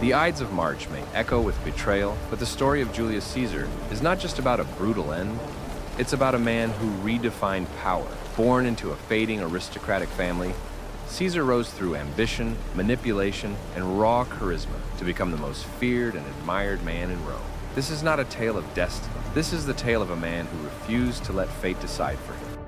The Ides of March may echo with betrayal, but the story of Julius Caesar is not just about a brutal end. It's about a man who redefined power. Born into a fading aristocratic family, Caesar rose through ambition, manipulation, and raw charisma to become the most feared and admired man in Rome. This is not a tale of destiny. This is the tale of a man who refused to let fate decide for him.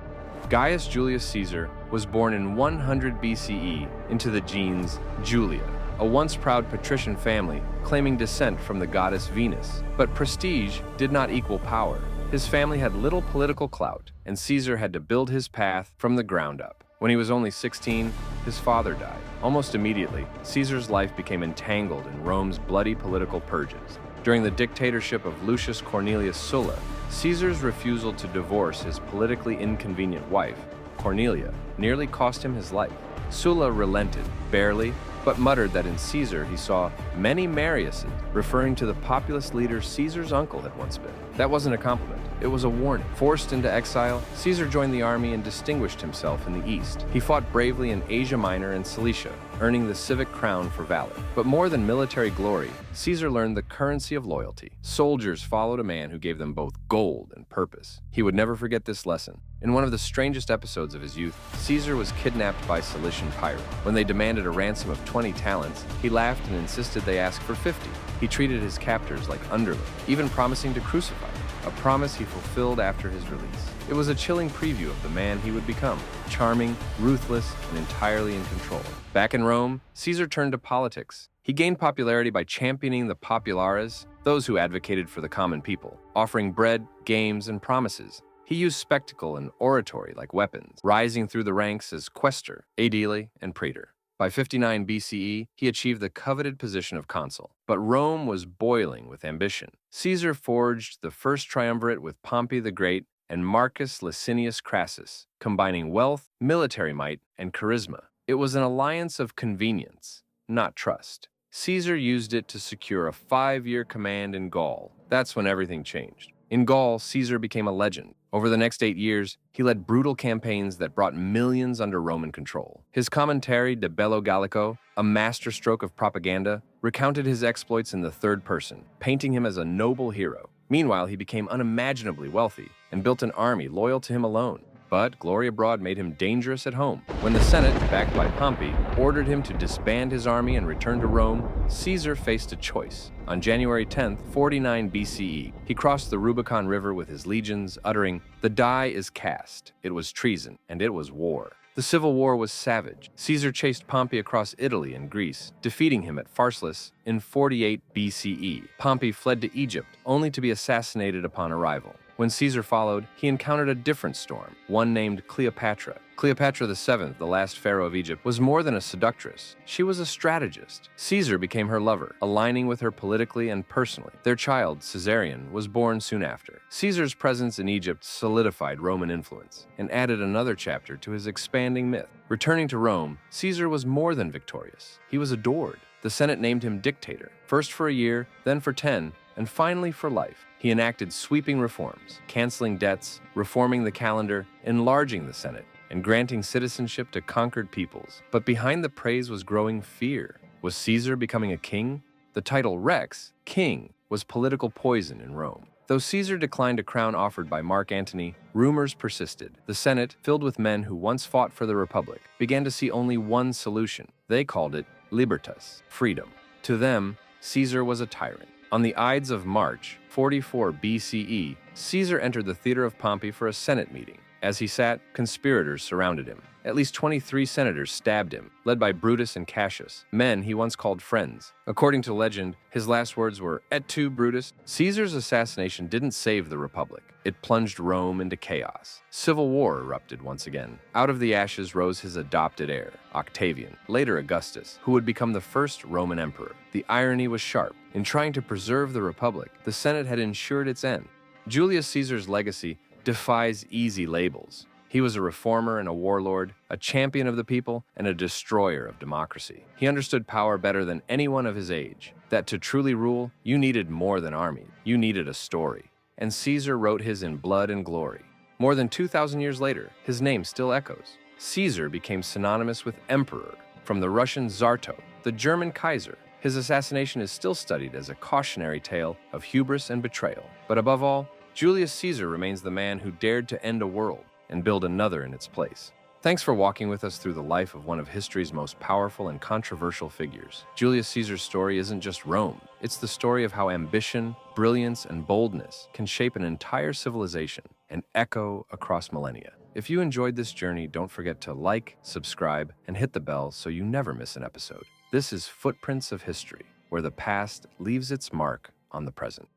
Gaius Julius Caesar was born in 100 BCE into the genes Julia, a once proud patrician family claiming descent from the goddess Venus. But prestige did not equal power. His family had little political clout, and Caesar had to build his path from the ground up. When he was only 16, his father died. Almost immediately, Caesar's life became entangled in Rome's bloody political purges. During the dictatorship of Lucius Cornelius Sulla, Caesar's refusal to divorce his politically inconvenient wife, Cornelia, nearly cost him his life. Sulla relented, barely, but muttered that in Caesar he saw many Mariuses, referring to the populist leader Caesar's uncle had once been. That wasn't a compliment, it was a warning. Forced into exile, Caesar joined the army and distinguished himself in the east. He fought bravely in Asia Minor and Cilicia, earning the civic crown for valor. But more than military glory, Caesar learned the currency of loyalty. Soldiers followed a man who gave them both gold and purpose. He would never forget this lesson. In one of the strangest episodes of his youth, Caesar was kidnapped by Cilician pirates. When they demanded a ransom of 20 talents, he laughed and insisted they ask for 50. He treated his captors like underlings, even promising to crucify them, a promise he fulfilled after his release. It was a chilling preview of the man he would become, charming, ruthless, and entirely in control. Back in Rome, Caesar turned to politics. He gained popularity by championing the populares, those who advocated for the common people, offering bread, games, and promises. He used spectacle and oratory like weapons, rising through the ranks as quaestor, aedile, and praetor. By 59 BCE, he achieved the coveted position of consul. But Rome was boiling with ambition. Caesar forged the first triumvirate with Pompey the Great and Marcus Licinius Crassus, combining wealth, military might, and charisma. It was an alliance of convenience, not trust. Caesar used it to secure a 5-year command in Gaul. That's when everything changed. In Gaul, Caesar became a legend. Over the next 8 years, he led brutal campaigns that brought millions under Roman control. His commentary, De Bello Gallico, a masterstroke of propaganda, recounted his exploits in the third person, painting him as a noble hero. Meanwhile, he became unimaginably wealthy and built an army loyal to him alone. But glory abroad made him dangerous at home. When the Senate, backed by Pompey, ordered him to disband his army and return to Rome, Caesar faced a choice. On January 10, 49 BCE, he crossed the Rubicon River with his legions, uttering, "The die is cast." It was treason, and it was war. The civil war was savage. Caesar chased Pompey across Italy and Greece, defeating him at Pharsalus in 48 BCE. Pompey fled to Egypt, only to be assassinated upon arrival. When Caesar followed, he encountered a different storm, one named Cleopatra. Cleopatra VII, the last pharaoh of Egypt, was more than a seductress. She was a strategist. Caesar became her lover, aligning with her politically and personally. Their child, Caesarion, was born soon after. Caesar's presence in Egypt solidified Roman influence and added another chapter to his expanding myth. Returning to Rome, Caesar was more than victorious. He was adored. The Senate named him dictator, first for a year, then for 10, and finally for life. He enacted sweeping reforms, canceling debts, reforming the calendar, enlarging the Senate, and granting citizenship to conquered peoples. But behind the praise was growing fear. Was Caesar becoming a king? The title Rex, king, was political poison in Rome. Though Caesar declined a crown offered by Mark Antony, rumors persisted. The Senate, filled with men who once fought for the Republic, began to see only one solution. They called it libertas, freedom. To them, Caesar was a tyrant. On the Ides of March, 44 BCE, Caesar entered the theater of Pompey for a Senate meeting. As he sat, conspirators surrounded him. At least 23 senators stabbed him, led by Brutus and Cassius, men he once called friends. According to legend, his last words were, "Et tu, Brutus?" Caesar's assassination didn't save the Republic. It plunged Rome into chaos. Civil war erupted once again. Out of the ashes rose his adopted heir, Octavian, later Augustus, who would become the first Roman emperor. The irony was sharp. In trying to preserve the Republic, the Senate had ensured its end. Julius Caesar's legacy defies easy labels. He was a reformer and a warlord, a champion of the people, and a destroyer of democracy. He understood power better than anyone of his age, that to truly rule, you needed more than army, you needed a story. And Caesar wrote his in blood and glory. More than 2,000 years later, his name still echoes. Caesar became synonymous with emperor, from the Russian Czarto, the German Kaiser, His assassination is still studied as a cautionary tale of hubris and betrayal. But above all, Julius Caesar remains the man who dared to end a world and build another in its place. Thanks for walking with us through the life of one of history's most powerful and controversial figures. Julius Caesar's story isn't just Rome. It's the story of how ambition, brilliance, and boldness can shape an entire civilization and echo across millennia. If you enjoyed this journey, don't forget to like, subscribe, and hit the bell so you never miss an episode. This is Footprints of History, where the past leaves its mark on the present.